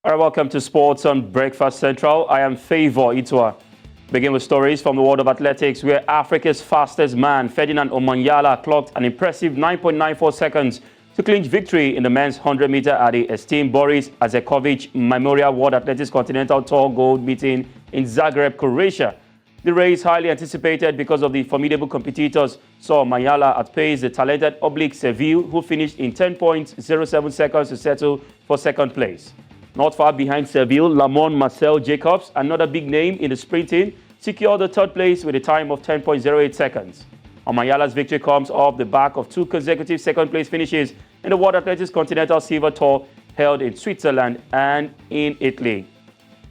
All right, welcome to Sports on Breakfast Central. I am Favor Itua. Begin with stories from the world of athletics, where Africa's fastest man, Ferdinand Omanyala, clocked an impressive 9.94 seconds to clinch victory in the men's 100-meter at the esteemed Boris Azekovic Memorial World Athletics Continental Tour Gold meeting in Zagreb, Croatia. The race, highly anticipated because of the formidable competitors, saw Omanyala outpace the talented Oblique Seville, who finished in 10.07 seconds to settle for second place. Not far behind Seville, Lamont Marcel Jacobs, another big name in the sprinting, secured the third place with a time of 10.08 seconds. Omanyala's victory comes off the back of two consecutive second-place finishes in the World Athletics Continental Silver Tour held in Switzerland and in Italy.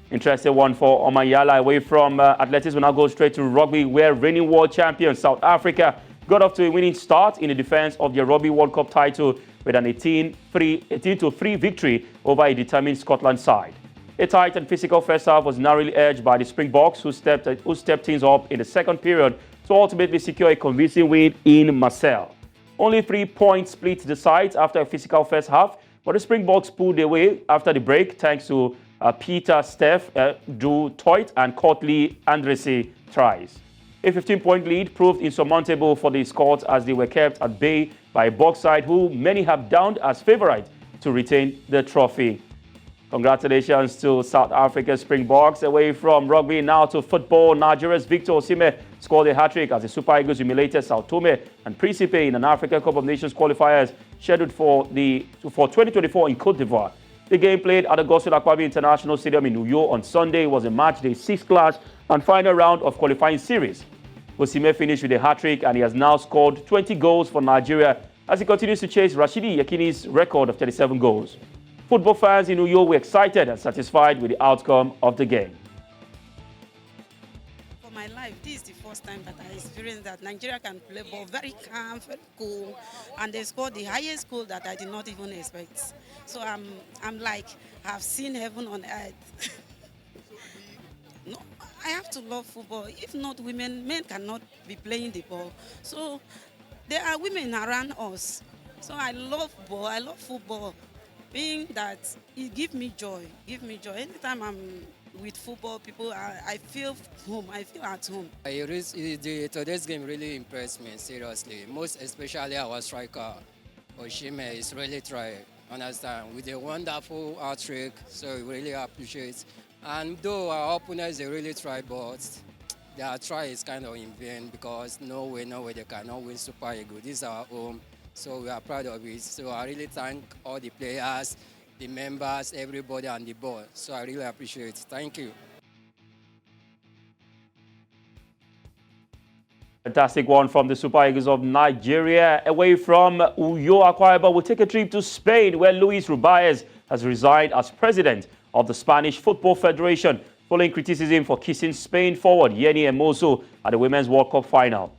Interesting one for Omanyala. Away from athletics, we now go straight to rugby, where reigning world champion South Africa got off to a winning start in the defense of their Rugby World Cup title with an 18-3 victory over a determined Scotland side. A tight and physical first half was narrowly edged by the Springboks, who stepped things up in the second period to ultimately secure a convincing win in Marseille. Only 3 points split the sides after a physical first half, but the Springboks pulled away after the break thanks to Peter Steff, Drew Toit and Courtney Andresi tries. A 15-point lead proved insurmountable for the Scots as they were kept at bay by a Boks side who many have downed as favourite to retain the trophy. Congratulations to South Africa's Springboks. Away from rugby now to football, Nigeria's Victor Osimhen scored a hat-trick as the Super Eagles humiliated Sao Tome and Principe in an African Cup of Nations qualifiers scheduled for 2024 in Cote d'Ivoire. The game played at the Godswill Akpabio International Stadium in New York on Sunday was a match day 6 clash and final round of qualifying series. Osimhen finished with a hat-trick and he has now scored 20 goals for Nigeria as he continues to chase Rashidi Yekini's record of 37 goals. Football fans in New York were excited and satisfied with the outcome of the game. For my life, this is the first time that I experienced that Nigeria can play ball very calm, very cool, and they scored the highest goal that I did not even expect. So I'm like, I've seen heaven on earth. No, I have to love football. If not women, men cannot be playing the ball. So there are women around us. So I love ball, I love football. Being that it gives me joy, Anytime I'm with football people, I feel home, I feel at home. Today's game really impressed me, seriously. Most especially our striker, Osimhen, is really trying, understand, with a wonderful hat-trick, so we really appreciate. And though our opponents, they really try, but their try is kind of in vain because no way they cannot win Super Eagles. This is our home. So we are proud of it. So I really thank all the players, the members, everybody on the board. So I really appreciate it. Thank you. Fantastic one from the Super Eagles of Nigeria. Away from Uyo Akwa Ibom, we'll take a trip to Spain, where Luis Rubiales has resigned as president of the Spanish Football Federation, following criticism for kissing Spain forward Jenni Hermoso at the Women's World Cup final.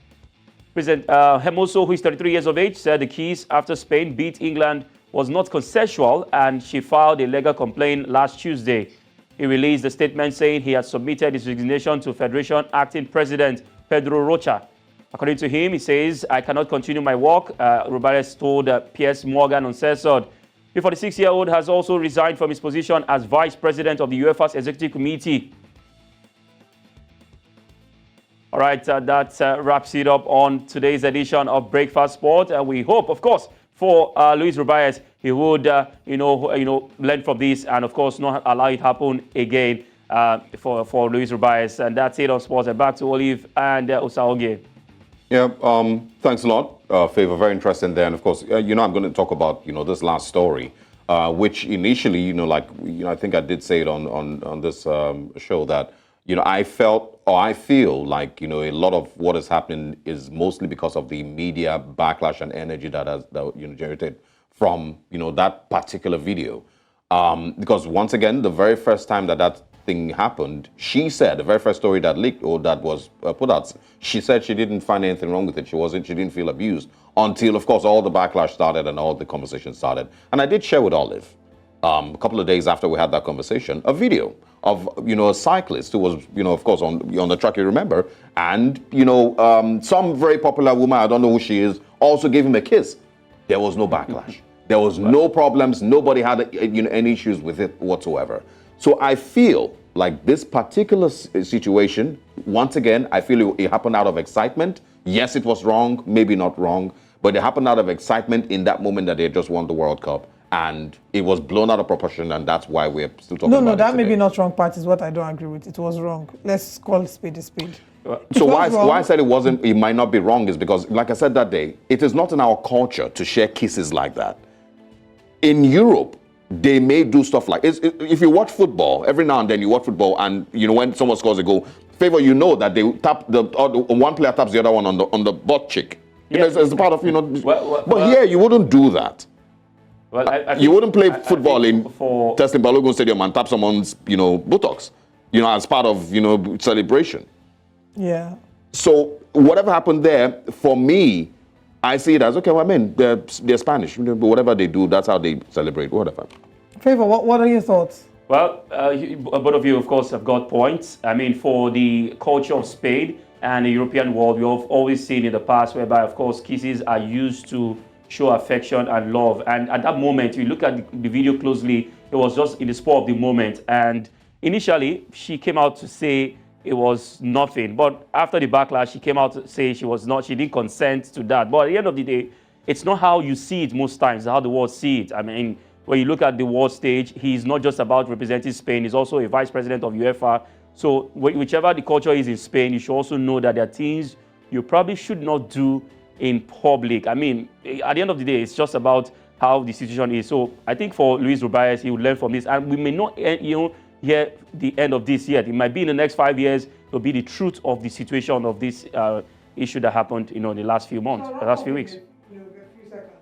President Hermoso, who is 33 years of age, said the kiss after Spain beat England was not consensual and she filed a legal complaint last Tuesday. He released a statement saying he had submitted his resignation to Federation Acting President Pedro Rocha. According to him, he says, "I cannot continue my work," Rubiales told Piers Morgan Uncensored. The 46-year-old has also resigned from his position as Vice President of the Uefa's Executive Committee. All right, that wraps it up on today's edition of Breakfast Sport. And we hope, of course, for Luis Rubiales, he would, learn from this and, of course, not allow it happen again for Luis Rubiales. And that's it on sports. And back to Olive and Osaoge. Yeah, thanks a lot, Favor. Very interesting there. And, of course, I'm going to talk about, this last story, which initially, I think I did say it on this show that, I feel like, a lot of what is happening is mostly because of the media backlash and energy that has generated from, that particular video. Because once again, the very first time that thing happened, she said, the very first story that leaked or that was put out, she said she didn't find anything wrong with it. She didn't feel abused until, of course, all the backlash started and all the conversation started. And I did share with Olive, a couple of days after we had that conversation, a video of, a cyclist who was, of course, on the track, you remember, and, some very popular woman, I don't know who she is, also gave him a kiss. There was no backlash. There was no problems. Nobody had any issues with it whatsoever. So I feel like this particular situation, once again, I feel it happened out of excitement. Yes, it was wrong, maybe not wrong, but it happened out of excitement in that moment that they just won the World Cup. And it was blown out of proportion, and that's why we're still talking about it. No, that may today. be not wrong part is what I don't agree with. It was wrong. Let's call a spade a spade. So why I said it might not be wrong is because, like I said that day, it is not in our culture to share kisses like that. In Europe, they may do stuff like if you watch football, every now and then you watch football, and when someone scores a goal, Favor, that they tap one player taps the other one on the butt cheek. Yeah. It's part of but here you wouldn't do that. Well, I you wouldn't play football in for Testing Balogun Stadium and tap someone's buttocks, as part of celebration. Yeah. So whatever happened there, for me, I see it as okay. Well, I mean, they're Spanish, but whatever they do, that's how they celebrate. Whatever. Favor, what are your thoughts? Well, both of you, of course, have got points. I mean, for the culture of Spain and the European world, we have always seen in the past whereby, of course, kisses are used to show affection and love. And at that moment, you look at the video closely, it was just in the spur of the moment. And initially, she came out to say it was nothing. But after the backlash, she came out to say she didn't consent to that. But at the end of the day, it's not how you see it most times, how the world see it. I mean, when you look at the world stage, he's not just about representing Spain, he's also a vice president of Uefa. So whichever the culture is in Spain, you should also know that there are things you probably should not do in public. I mean, at the end of the day, it's just about how the situation is. So I think for Luis Rubiales, he will learn from this. And we may not hear the end of this yet. It might be in the next 5 years, it'll be the truth of the situation of this issue that happened in the last few months, the last few weeks.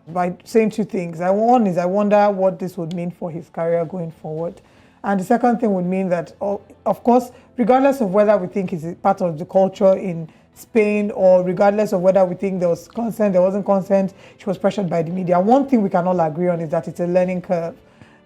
By saying two things. One is I wonder what this would mean for his career going forward. And the second thing would mean that, of course, regardless of whether we think he's part of the culture in Spain or regardless of whether we think there was consent, there wasn't consent, she was pressured by the media. One thing we can all agree on is that it's a learning curve.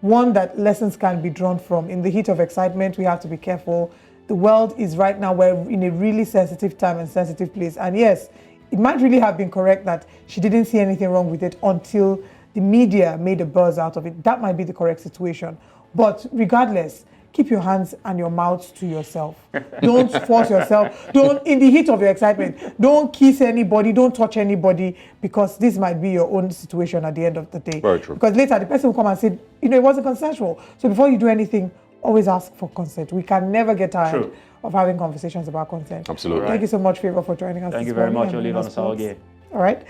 One that lessons can be drawn from. In the heat of excitement, we have to be careful. The world is right now, we're in a really sensitive time and sensitive place. And yes, it might really have been correct that she didn't see anything wrong with it until the media made a buzz out of it. That might be the correct situation. But regardless, keep your hands and your mouth to yourself. Don't force yourself. In the heat of your excitement, don't kiss anybody, don't touch anybody, because this might be your own situation at the end of the day. Very true. Because later the person will come and say, it wasn't consensual. So before you do anything, always ask for consent. We can never get tired of having conversations about consent. Absolutely. Thank you so much, Favor, for joining us. Thank you very much, Oliver Nosauge. All right.